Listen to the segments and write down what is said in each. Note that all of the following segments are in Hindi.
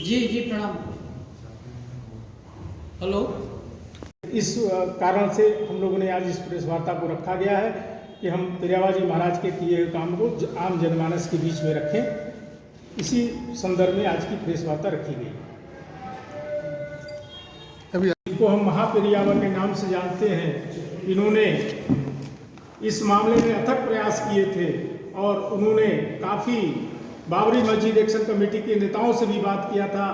जी जी प्रणाम। हेलो। इस कारण से हम लोगों ने आज इस प्रेस वार्ता को रखा गया है कि हम पेरियावा जी महाराज के किए हुए काम को आम जनमानस के बीच में रखें। इसी संदर्भ में आज की प्रेस वार्ता रखी गई। इनको हम महापेरियावा के नाम से जानते हैं। इन्होंने इस मामले में अथक प्रयास किए थे और उन्होंने काफ़ी बाबरी मस्जिद एक्शन कमेटी के नेताओं से भी बात किया था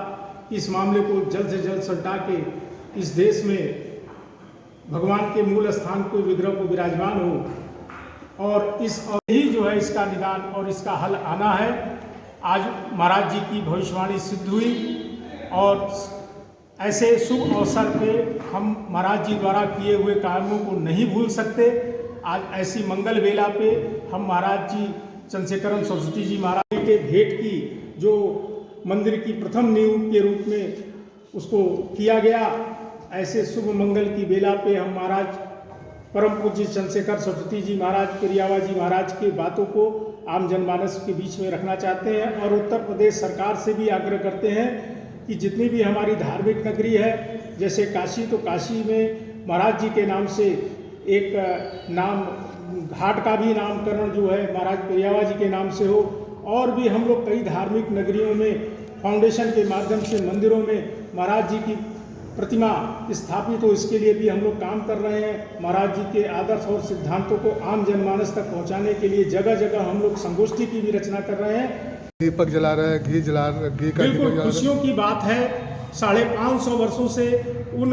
कि इस मामले को जल्द से जल्द सल्टा के इस देश में भगवान के मूल स्थान को विग्रह को विराजमान हो और यही जो है इसका निदान और इसका हल आना है। आज महाराज जी की भविष्यवाणी सिद्ध हुई और ऐसे शुभ अवसर पे हम महाराज जी द्वारा किए हुए कामों को नहीं भूल सकते। आज ऐसी मंगल बेला पे हम महाराज जी चंद्रशेखर सरस्वती जी महाराज के भेंट की जो मंदिर की प्रथम नींव के रूप में उसको किया गया, ऐसे शुभ मंगल की बेला पे हम महाराज परम पूज्य चंद्रशेखर सरस्वती जी महाराज पेरियावा जी महाराज के बातों को आम जनमानस के बीच में रखना चाहते हैं और उत्तर प्रदेश सरकार से भी आग्रह करते हैं कि जितनी भी हमारी धार्मिक नगरी है, जैसे काशी, तो काशी में महाराज जी के नाम से एक नाम घाट का भी नामकरण जो है महाराज पेरियावा जी के नाम से हो और भी हम लोग कई धार्मिक नगरियों में फाउंडेशन के माध्यम से मंदिरों में महाराज जी की प्रतिमा स्थापित हो, इसके लिए भी हम लोग काम कर रहे हैं। महाराज जी के आदर्श और सिद्धांतों को आम जनमानस तक पहुंचाने के लिए जगह जगह हम लोग संगोष्ठी की भी रचना कर रहे हैं। दीपक जला रहे हैं, घी जला रहे हैं, घी का बिल्कुल खुशियों की बात है। 550 वर्षों से उन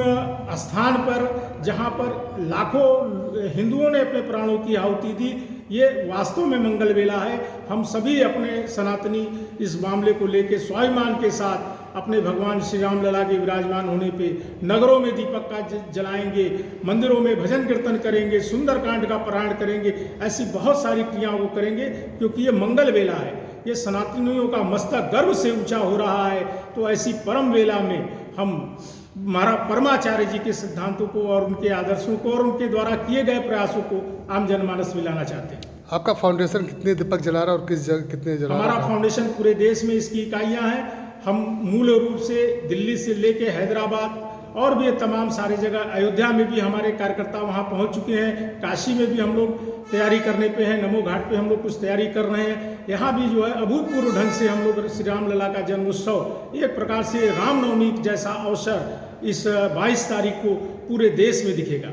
स्थान पर जहाँ पर लाखों हिंदुओं ने अपने प्राणों की आहुति दी, ये वास्तव में मंगल बेला है। हम सभी अपने सनातनी इस मामले को लेकर स्वाभिमान के साथ अपने भगवान श्री राम लला के विराजमान होने पे नगरों में दीपक का जलाएंगे, मंदिरों में भजन कीर्तन करेंगे, सुंदरकांड का पारायण करेंगे, ऐसी बहुत सारी क्रियाओं को करेंगे क्योंकि ये मंगल बेला है। ये सनातनियों का मस्तक गर्व से ऊंचा हो रहा है। तो ऐसी परम बेला में हम महाराज परमाचार्य जी के सिद्धांतों को और उनके आदर्शों को और उनके द्वारा किए गए प्रयासों को आम जनमानस में लाना चाहते हैं। आपका फाउंडेशन कितने दीपक जला रहा है और किस जगह कितने जला रहा है? हमारा फाउंडेशन पूरे देश में इसकी इकाइयां हैं। हम मूल रूप से दिल्ली से लेके हैदराबाद और भी तमाम सारी जगह, अयोध्या में भी हमारे कार्यकर्ता वहां पहुंच चुके हैं, काशी में भी हम लोग तैयारी करने पे हैं, नमो घाट पे हम लोग कुछ तैयारी कर रहे हैं। यहाँ भी जो है अभूतपूर्व ढंग से हम लोग श्री राम लला का जन्मोत्सव एक प्रकार से रामनवमी जैसा अवसर इस 22 तारीख को पूरे देश में दिखेगा।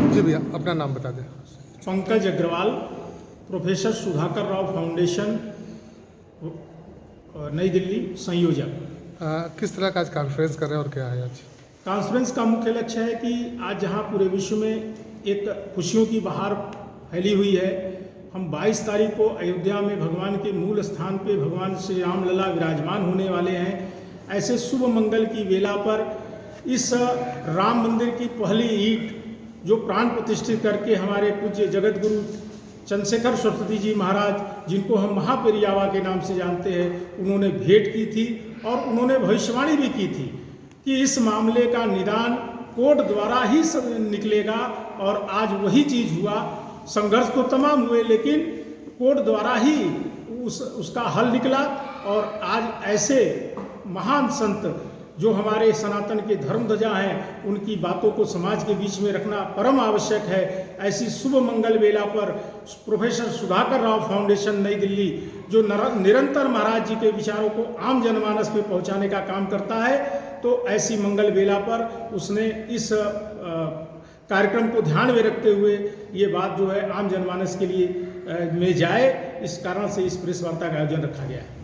जी भैया, अपना नाम बता दें। पंकज अग्रवाल, प्रोफेसर सुधाकर राव फाउंडेशन, नई दिल्ली, संयोजक। किस तरह का आज कॉन्फ्रेंस कर रहे हैं और क्या है आज? कॉन्फ्रेंस का मुख्य लक्ष्य है कि आज जहां पूरे विश्व में एक खुशियों की बहार फैली हुई है, हम 22 तारीख को अयोध्या में भगवान के मूल स्थान पे भगवान श्री राम लला विराजमान होने वाले हैं। ऐसे शुभ मंगल की वेला पर इस राम मंदिर की पहली ईंट जो प्राण प्रतिष्ठित करके हमारे पूज्य जगत गुरु चंद्रशेखर सरस्वती जी महाराज, जिनको हम महापेरियावा के नाम से जानते हैं, उन्होंने भेंट की थी और उन्होंने भविष्यवाणी भी की थी कि इस मामले का निदान कोर्ट द्वारा ही निकलेगा और आज वही चीज़ हुआ। संघर्ष तो तमाम हुए लेकिन कोर्ट द्वारा ही उसका हल निकला और आज ऐसे महान संत जो हमारे सनातन के धर्म ध्वजा हैं, उनकी बातों को समाज के बीच में रखना परम आवश्यक है। ऐसी शुभ मंगल बेला पर प्रोफेसर सुधाकर राव फाउंडेशन नई दिल्ली जो निरंतर महाराज जी के विचारों को आम जनमानस में पहुंचाने का काम करता है, तो ऐसी मंगल बेला पर उसने इस कार्यक्रम को ध्यान में रखते हुए ये बात जो है आम जनमानस के लिए में जाए, इस कारण से इस प्रेस वार्ता का आयोजन रखा गया है।